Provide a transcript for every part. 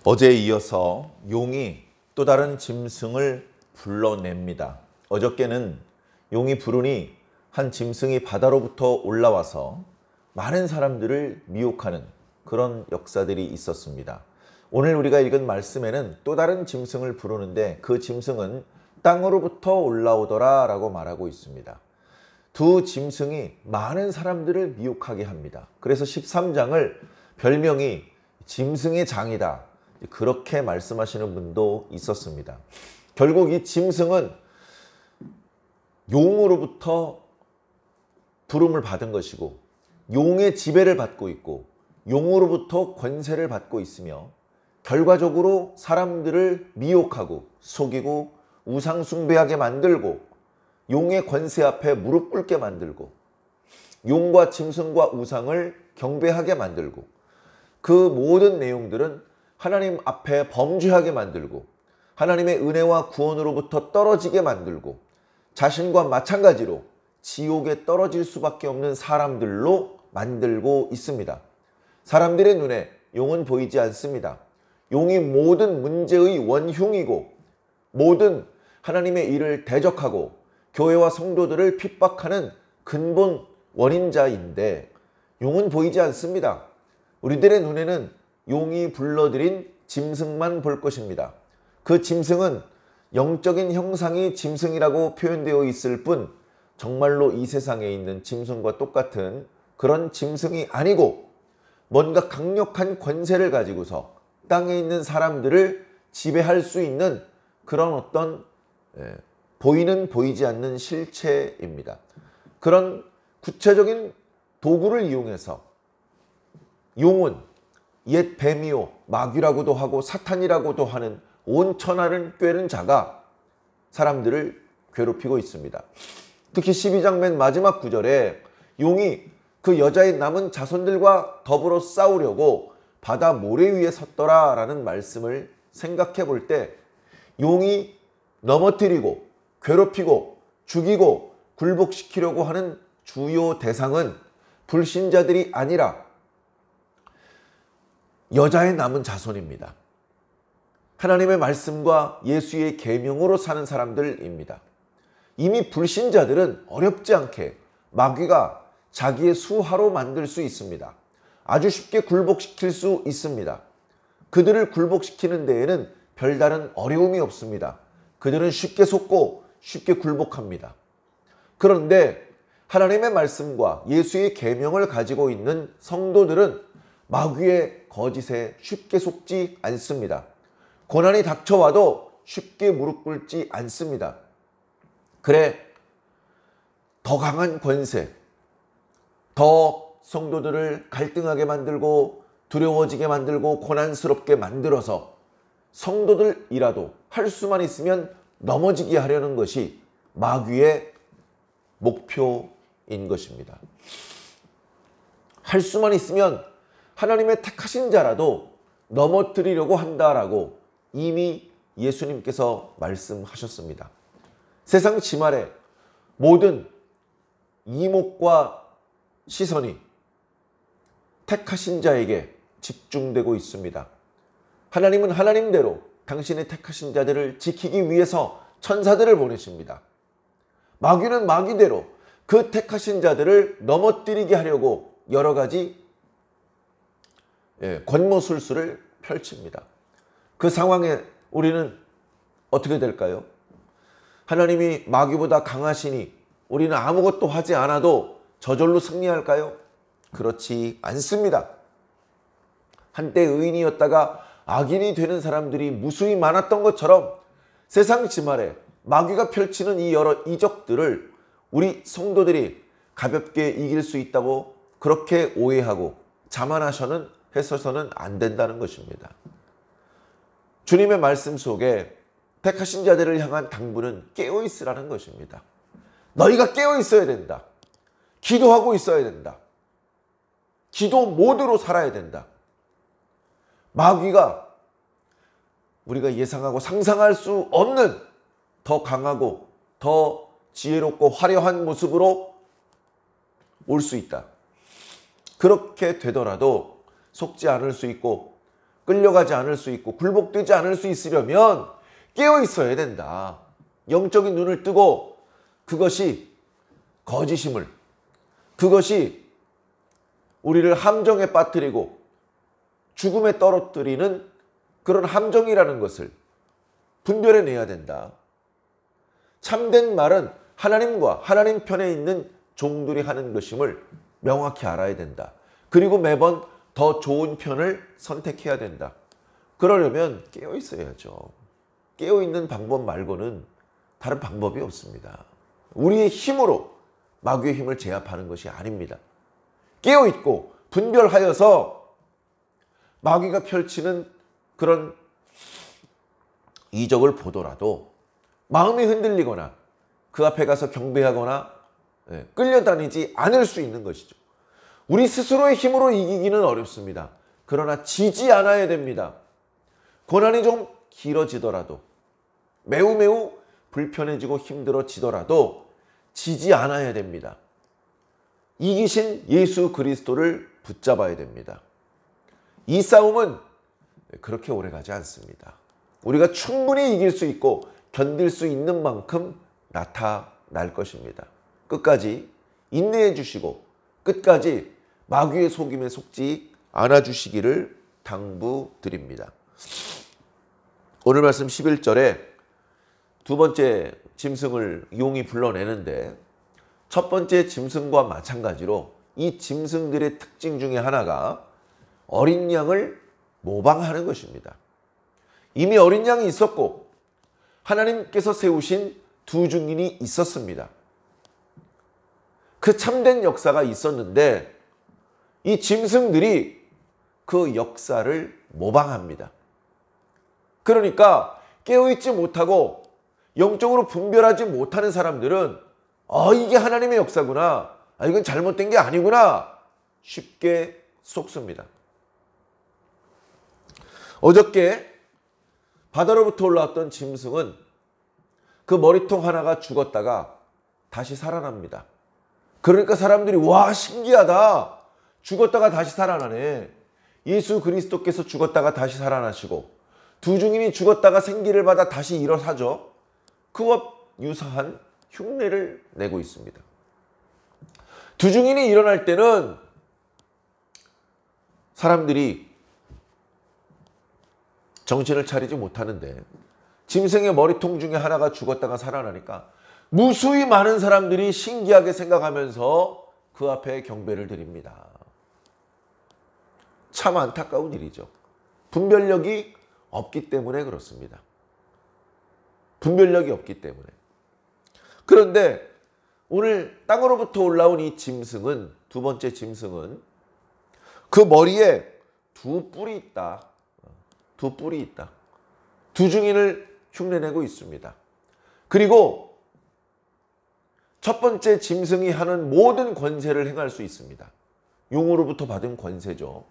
어제에 이어서 용이 또 다른 짐승을 불러냅니다. 어저께는 용이 부르니 한 짐승이 바다로부터 올라와서 많은 사람들을 미혹하는 그런 역사들이 있었습니다. 오늘 우리가 읽은 말씀에는 또 다른 짐승을 부르는데 그 짐승은 땅으로부터 올라오더라 라고 말하고 있습니다. 두 짐승이 많은 사람들을 미혹하게 합니다. 그래서 13장을 별명이 짐승의 장이다, 그렇게 말씀하시는 분도 있었습니다. 결국 이 짐승은 용으로부터 부름을 받은 것이고 용의 지배를 받고 있고 용으로부터 권세를 받고 있으며 결과적으로 사람들을 미혹하고 속이고 우상 숭배하게 만들고 용의 권세 앞에 무릎 꿇게 만들고 용과 짐승과 우상을 경배하게 만들고 그 모든 내용들은 하나님 앞에 범죄하게 만들고 하나님의 은혜와 구원으로부터 떨어지게 만들고 자신과 마찬가지로 지옥에 떨어질 수밖에 없는 사람들로 만들고 있습니다. 사람들의 눈에 용은 보이지 않습니다. 용이 모든 문제의 원흉이고 모든 하나님의 일을 대적하고 교회와 성도들을 핍박하는 근본 원인자인데 용은 보이지 않습니다. 우리들의 눈에는 용이 불러들인 짐승만 볼 것입니다. 그 짐승은 영적인 형상이 짐승이라고 표현되어 있을 뿐 정말로 이 세상에 있는 짐승과 똑같은 그런 짐승이 아니고 뭔가 강력한 권세를 가지고서 땅에 있는 사람들을 지배할 수 있는 그런 어떤 보이는 보이지 않는 실체입니다. 그런 구체적인 도구를 이용해서 용은 옛 뱀이요 마귀라고도 하고 사탄이라고도 하는 온 천하를 꿰는 자가 사람들을 괴롭히고 있습니다. 특히 12장 맨 마지막 구절에 용이 그 여자의 남은 자손들과 더불어 싸우려고 바다 모래 위에 섰더라 라는 말씀을 생각해 볼 때 용이 넘어뜨리고 괴롭히고 죽이고 굴복시키려고 하는 주요 대상은 불신자들이 아니라 여자의 남은 자손입니다. 하나님의 말씀과 예수의 계명으로 사는 사람들입니다. 이미 불신자들은 어렵지 않게 마귀가 자기의 수하로 만들 수 있습니다. 아주 쉽게 굴복시킬 수 있습니다. 그들을 굴복시키는 데에는 별다른 어려움이 없습니다. 그들은 쉽게 속고 쉽게 굴복합니다. 그런데 하나님의 말씀과 예수의 계명을 가지고 있는 성도들은 마귀의 거짓에 쉽게 속지 않습니다. 고난이 닥쳐와도 쉽게 무릎 꿇지 않습니다. 그래, 더 강한 권세, 더 성도들을 갈등하게 만들고 두려워지게 만들고 고난스럽게 만들어서 성도들이라도 할 수만 있으면 넘어지게 하려는 것이 마귀의 목표인 것입니다. 할 수만 있으면 하나님의 택하신 자라도 넘어뜨리려고 한다라고 이미 예수님께서 말씀하셨습니다. 세상 지말에 모든 이목과 시선이 택하신 자에게 집중되고 있습니다. 하나님은 하나님대로 당신의 택하신 자들을 지키기 위해서 천사들을 보내십니다. 마귀는 마귀대로 그 택하신 자들을 넘어뜨리게 하려고 여러 가지 권모술수를 펼칩니다. 그 상황에 우리는 어떻게 될까요? 하나님이 마귀보다 강하시니 우리는 아무것도 하지 않아도 저절로 승리할까요? 그렇지 않습니다. 한때 의인이었다가 악인이 되는 사람들이 무수히 많았던 것처럼 세상 지말에 마귀가 펼치는 이 여러 이적들을 우리 성도들이 가볍게 이길 수 있다고 그렇게 오해하고 자만하셔는 해서는 안 된다는 것입니다. 주님의 말씀 속에 택하신 자들을 향한 당부는 깨어있으라는 것입니다. 너희가 깨어있어야 된다. 기도하고 있어야 된다. 기도 모드로 살아야 된다. 마귀가 우리가 예상하고 상상할 수 없는 더 강하고 더 지혜롭고 화려한 모습으로 올 수 있다. 그렇게 되더라도 속지 않을 수 있고 끌려가지 않을 수 있고 굴복되지 않을 수 있으려면 깨어 있어야 된다. 영적인 눈을 뜨고 그것이 거짓임을, 그것이 우리를 함정에 빠뜨리고 죽음에 떨어뜨리는 그런 함정이라는 것을 분별해내야 된다. 참된 말은 하나님과 하나님 편에 있는 종들이 하는 것임을 명확히 알아야 된다. 그리고 매번 더 좋은 편을 선택해야 된다. 그러려면 깨어 있어야죠. 깨어 있는 방법 말고는 다른 방법이 없습니다. 우리의 힘으로 마귀의 힘을 제압하는 것이 아닙니다. 깨어 있고 분별하여서 마귀가 펼치는 그런 이적을 보더라도 마음이 흔들리거나 그 앞에 가서 경배하거나 끌려다니지 않을 수 있는 것이죠. 우리 스스로의 힘으로 이기기는 어렵습니다. 그러나 지지 않아야 됩니다. 고난이 좀 길어지더라도 매우 불편해지고 힘들어지더라도 지지 않아야 됩니다. 이기신 예수 그리스도를 붙잡아야 됩니다. 이 싸움은 그렇게 오래가지 않습니다. 우리가 충분히 이길 수 있고 견딜 수 있는 만큼 나타날 것입니다. 끝까지 인내해 주시고 끝까지 마귀의 속임에 속지 않아 주시기를 당부드립니다. 오늘 말씀 11절에 두 번째 짐승을 용이 불러내는데 첫 번째 짐승과 마찬가지로 이 짐승들의 특징 중에 하나가 어린 양을 모방하는 것입니다. 이미 어린 양이 있었고 하나님께서 세우신 두 증인이 있었습니다. 그 참된 역사가 있었는데 이 짐승들이 그 역사를 모방합니다. 그러니까 깨어있지 못하고 영적으로 분별하지 못하는 사람들은 이게 하나님의 역사구나, 이건 잘못된 게 아니구나 쉽게 속습니다. 어저께 바다로부터 올라왔던 짐승은 그 머리통 하나가 죽었다가 다시 살아납니다. 그러니까 사람들이 와 신기하다, 죽었다가 다시 살아나네. 예수 그리스도께서 죽었다가 다시 살아나시고 두 증인이 죽었다가 생기를 받아 다시 일어서죠. 그와 유사한 흉내를 내고 있습니다. 두 증인이 일어날 때는 사람들이 정신을 차리지 못하는데 짐승의 머리통 중에 하나가 죽었다가 살아나니까 무수히 많은 사람들이 신기하게 생각하면서 그 앞에 경배를 드립니다. 참 안타까운 일이죠. 분별력이 없기 때문에 그렇습니다. 분별력이 없기 때문에. 그런데 오늘 땅으로부터 올라온 이 짐승은, 두 번째 짐승은 그 머리에 두 뿔이 있다. 두 뿔이 있다. 두 증인을 흉내내고 있습니다. 그리고 첫 번째 짐승이 하는 모든 권세를 행할 수 있습니다. 용으로부터 받은 권세죠.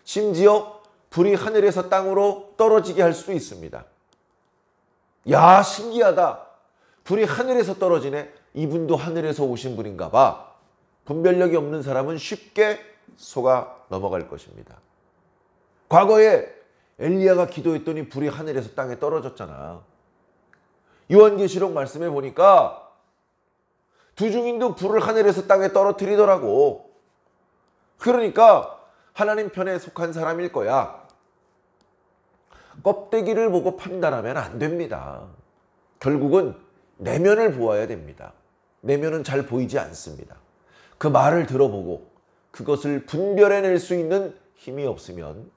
심지어 불이 하늘에서 땅으로 떨어지게 할 수도 있습니다. 야, 신기하다. 불이 하늘에서 떨어지네. 이분도 하늘에서 오신 분인가 봐. 분별력이 없는 사람은 쉽게 속아 넘어갈 것입니다. 과거에 엘리야가 기도했더니 불이 하늘에서 땅에 떨어졌잖아. 요한계시록 말씀에 보니까 두 증인도 불을 하늘에서 땅에 떨어뜨리더라고. 그러니까 하나님 편에 속한 사람일 거야. 껍데기를 보고 판단하면 안 됩니다. 결국은 내면을 보아야 됩니다. 내면은 잘 보이지 않습니다. 그 말을 들어보고 그것을 분별해낼 수 있는 힘이 없으면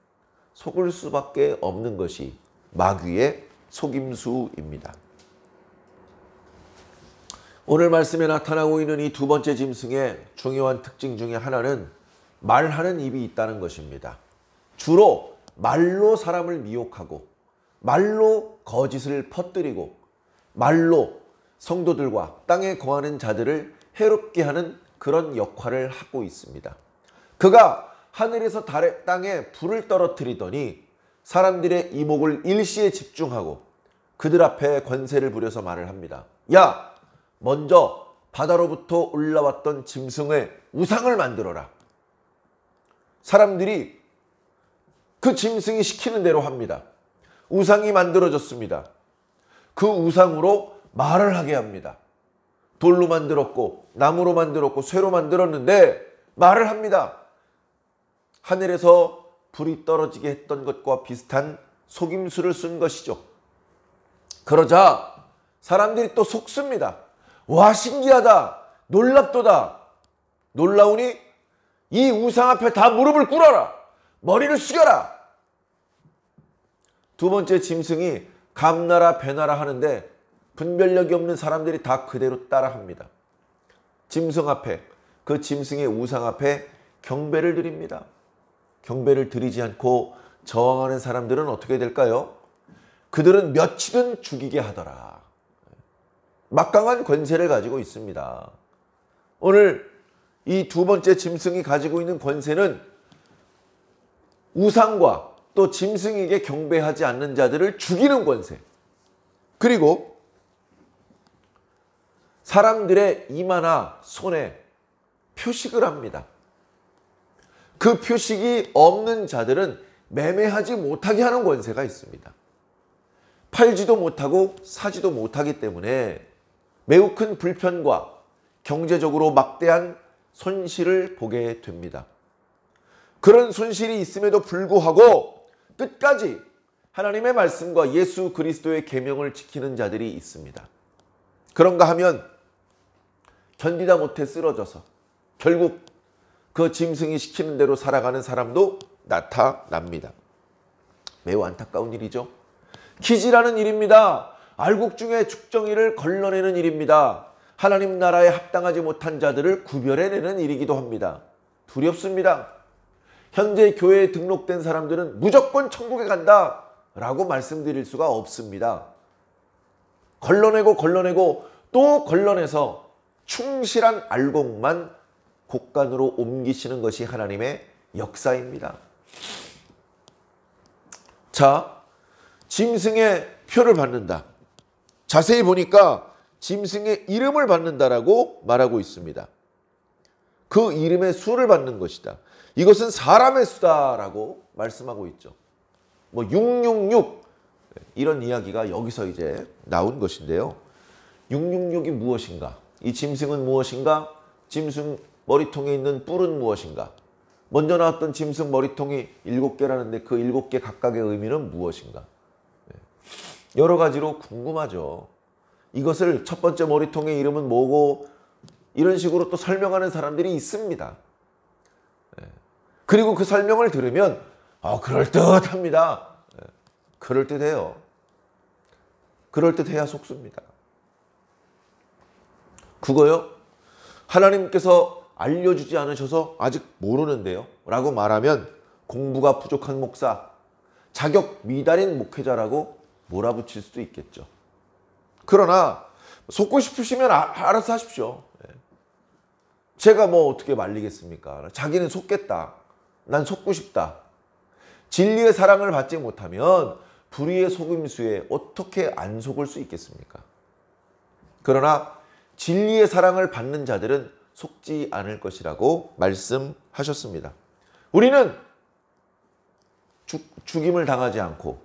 속을 수밖에 없는 것이 마귀의 속임수입니다. 오늘 말씀에 나타나고 있는 이 두 번째 짐승의 중요한 특징 중에 하나는 말하는 입이 있다는 것입니다. 주로 말로 사람을 미혹하고 말로 거짓을 퍼뜨리고 말로 성도들과 땅에 거하는 자들을 해롭게 하는 그런 역할을 하고 있습니다. 그가 하늘에서 땅에 불을 떨어뜨리더니 사람들의 이목을 일시에 집중하고 그들 앞에 권세를 부려서 말을 합니다. 야, 먼저 바다로부터 올라왔던 짐승의 우상을 만들어라. 사람들이 그 짐승이 시키는 대로 합니다. 우상이 만들어졌습니다. 그 우상으로 말을 하게 합니다. 돌로 만들었고 나무로 만들었고 쇠로 만들었는데 말을 합니다. 하늘에서 불이 떨어지게 했던 것과 비슷한 속임수를 쓴 것이죠. 그러자 사람들이 또 속습니다. 와, 신기하다, 놀랍도다, 놀라우니 이 우상 앞에 다 무릎을 꿇어라, 머리를 숙여라. 두 번째 짐승이 감나라 배나라 하는데 분별력이 없는 사람들이 다 그대로 따라합니다. 짐승 앞에, 그 짐승의 우상 앞에 경배를 드립니다. 경배를 드리지 않고 저항하는 사람들은 어떻게 될까요? 그들은 몇이든 죽이게 하더라. 막강한 권세를 가지고 있습니다. 오늘 이 두 번째 짐승이 가지고 있는 권세는 우상과 또 짐승에게 경배하지 않는 자들을 죽이는 권세, 그리고 사람들의 이마나 손에 표식을 합니다. 그 표식이 없는 자들은 매매하지 못하게 하는 권세가 있습니다. 팔지도 못하고 사지도 못하기 때문에 매우 큰 불편과 경제적으로 막대한 손실을 보게 됩니다. 그런 손실이 있음에도 불구하고 끝까지 하나님의 말씀과 예수 그리스도의 계명을 지키는 자들이 있습니다. 그런가 하면 견디다 못해 쓰러져서 결국 그 짐승이 시키는 대로 살아가는 사람도 나타납니다. 매우 안타까운 일이죠. 기지라는 일입니다. 알곡 중에 죽정이를 걸러내는 일입니다. 하나님 나라에 합당하지 못한 자들을 구별해내는 일이기도 합니다. 두렵습니다. 현재 교회에 등록된 사람들은 무조건 천국에 간다 라고 말씀드릴 수가 없습니다. 걸러내고 또 걸러내서 충실한 알곡만 곡간으로 옮기시는 것이 하나님의 역사입니다. 자, 짐승의 표를 받는다. 자세히 보니까 짐승의 이름을 받는다라고 말하고 있습니다. 그 이름의 수를 받는 것이다. 이것은 사람의 수다라고 말씀하고 있죠. 뭐 666 이런 이야기가 여기서 이제 나온 것인데요. 666이 무엇인가? 이 짐승은 무엇인가? 짐승 머리통에 있는 뿔은 무엇인가? 먼저 나왔던 짐승 머리통이 7개라는데 그 7개 각각의 의미는 무엇인가? 여러 가지로 궁금하죠. 이것을 첫 번째 머리통의 이름은 뭐고 이런 식으로 또 설명하는 사람들이 있습니다. 그리고 그 설명을 들으면 그럴듯합니다. 그럴듯해요. 그럴듯해야 속습니다. 그거요? 하나님께서 알려주지 않으셔서 아직 모르는데요 라고 말하면 공부가 부족한 목사, 자격 미달인 목회자라고 몰아붙일 수도 있겠죠. 그러나 속고 싶으시면 알아서 하십시오. 제가 뭐 어떻게 말리겠습니까? 자기는 속겠다. 난 속고 싶다. 진리의 사랑을 받지 못하면 불의의 속임수에 어떻게 안 속을 수 있겠습니까? 그러나 진리의 사랑을 받는 자들은 속지 않을 것이라고 말씀하셨습니다. 우리는 죽임을 당하지 않고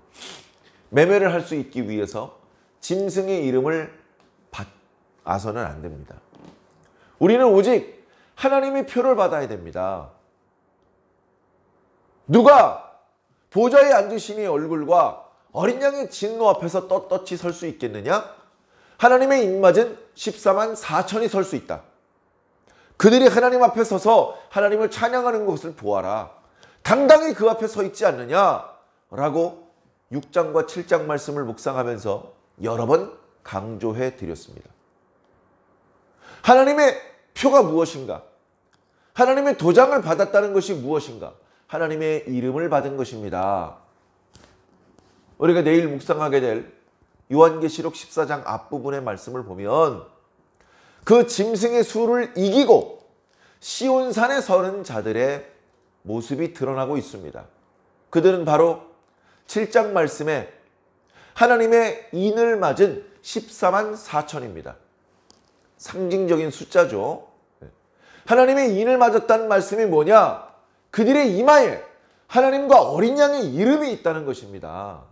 매매를 할 수 있기 위해서 짐승의 이름을 받아서는 안 됩니다. 우리는 오직 하나님의 표를 받아야 됩니다. 누가 보좌에 앉으신 얼굴과 어린 양의 진노 앞에서 떳떳이 설 수 있겠느냐? 하나님의 입맞은 14만 4천이 설 수 있다. 그들이 하나님 앞에 서서 하나님을 찬양하는 것을 보아라. 당당히 그 앞에 서 있지 않느냐라고 6장과 7장 말씀을 묵상하면서 여러 번 강조해 드렸습니다. 하나님의 표가 무엇인가? 하나님의 도장을 받았다는 것이 무엇인가? 하나님의 이름을 받은 것입니다. 우리가 내일 묵상하게 될 요한계시록 14장 앞부분의 말씀을 보면 그 짐승의 수를 이기고 시온산에 서는 자들의 모습이 드러나고 있습니다. 그들은 바로 7장 말씀에 하나님의 인을 맞은 14만 4천입니다. 상징적인 숫자죠. 하나님의 인을 맞았다는 말씀이 뭐냐? 그들의 이마에 하나님과 어린 양의 이름이 있다는 것입니다.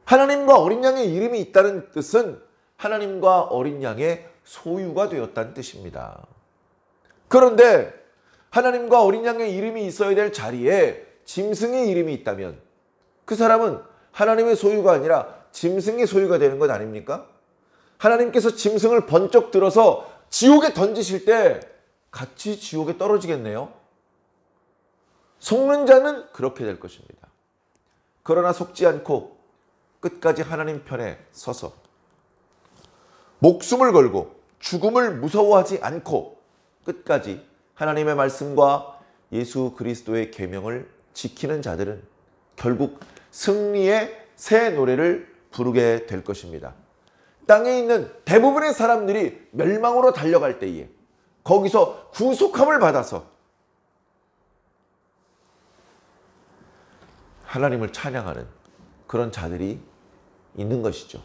하나님과 어린 양의 이름이 있다는 뜻은 하나님과 어린 양의 소유가 되었다는 뜻입니다. 그런데 하나님과 어린 양의 이름이 있어야 될 자리에 짐승의 이름이 있다면 그 사람은 하나님의 소유가 아니라 짐승의 소유가 되는 것 아닙니까? 하나님께서 짐승을 번쩍 들어서 지옥에 던지실 때 같이 지옥에 떨어지겠네요. 속는 자는 그렇게 될 것입니다. 그러나 속지 않고 끝까지 하나님 편에 서서 목숨을 걸고 죽음을 무서워하지 않고 끝까지 하나님의 말씀과 예수 그리스도의 계명을 지키는 자들은 결국 승리의 새 노래를 부르게 될 것입니다. 땅에 있는 대부분의 사람들이 멸망으로 달려갈 때에 거기서 구속함을 받아서 하나님을 찬양하는 그런 자들이 있는 것이죠.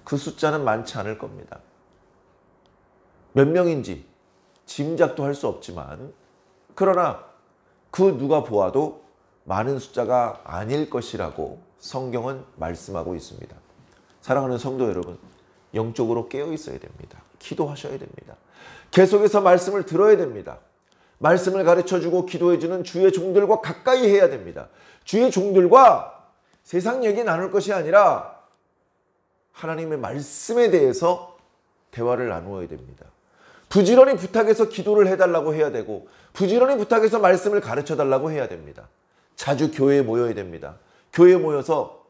그 숫자는 많지 않을 겁니다. 몇 명인지 짐작도 할 수 없지만 그러나 그 누가 보아도 많은 숫자가 아닐 것이라고 성경은 말씀하고 있습니다. 사랑하는 성도 여러분, 영적으로 깨어 있어야 됩니다. 기도하셔야 됩니다. 계속해서 말씀을 들어야 됩니다. 말씀을 가르쳐주고 기도해주는 주의 종들과 가까이 해야 됩니다. 주의 종들과 세상 얘기 나눌 것이 아니라 하나님의 말씀에 대해서 대화를 나누어야 됩니다. 부지런히 부탁해서 기도를 해달라고 해야 되고 부지런히 부탁해서 말씀을 가르쳐달라고 해야 됩니다. 자주 교회에 모여야 됩니다. 교회에 모여서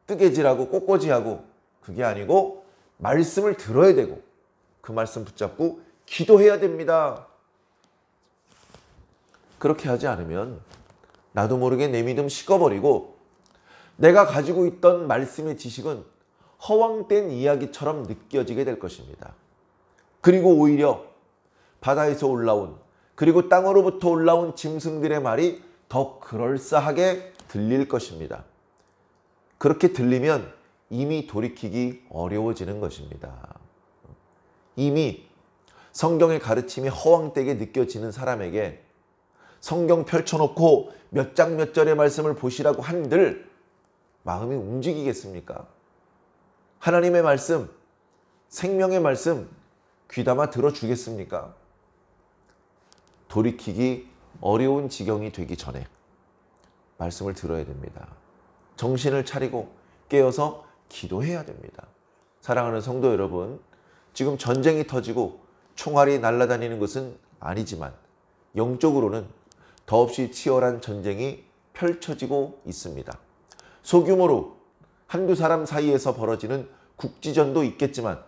뜨개질하고 꽃꽂이하고 그게 아니고 말씀을 들어야 되고 그 말씀 붙잡고 기도해야 됩니다. 그렇게 하지 않으면 나도 모르게 내 믿음 식어버리고 내가 가지고 있던 말씀의 지식은 허황된 이야기처럼 느껴지게 될 것입니다. 그리고 오히려 바다에서 올라온 그리고 땅으로부터 올라온 짐승들의 말이 더 그럴싸하게 들릴 것입니다. 그렇게 들리면 이미 돌이키기 어려워지는 것입니다. 이미 성경의 가르침이 허황되게 느껴지는 사람에게 성경 펼쳐놓고 몇 장 몇 절의 말씀을 보시라고 한들 마음이 움직이겠습니까? 하나님의 말씀, 생명의 말씀 귀담아 들어주겠습니까? 돌이키기 어려운 지경이 되기 전에 말씀을 들어야 됩니다. 정신을 차리고 깨어서 기도해야 됩니다. 사랑하는 성도 여러분, 지금 전쟁이 터지고 총알이 날아다니는 것은 아니지만 영적으로는 더없이 치열한 전쟁이 펼쳐지고 있습니다. 소규모로 한두 사람 사이에서 벌어지는 국지전도 있겠지만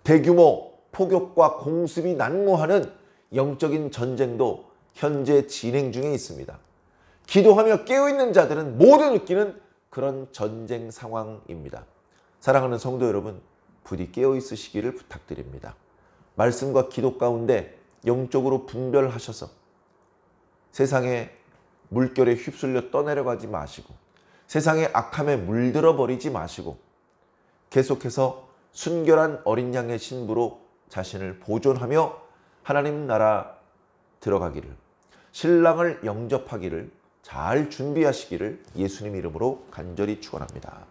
대규모 포격과 공습이 난무하는 영적인 전쟁도 현재 진행 중에 있습니다. 기도하며 깨어있는 자들은 모두 느끼는 그런 전쟁 상황입니다. 사랑하는 성도 여러분, 부디 깨어있으시기를 부탁드립니다. 말씀과 기도 가운데 영적으로 분별하셔서 세상의 물결에 휩쓸려 떠내려가지 마시고 세상의 악함에 물들어 버리지 마시고 계속해서 순결한 어린 양의 신부로 자신을 보존하며 하나님 나라 들어가기를, 신랑을 영접하기를 잘 준비하시기를 예수님 이름으로 간절히 축원합니다.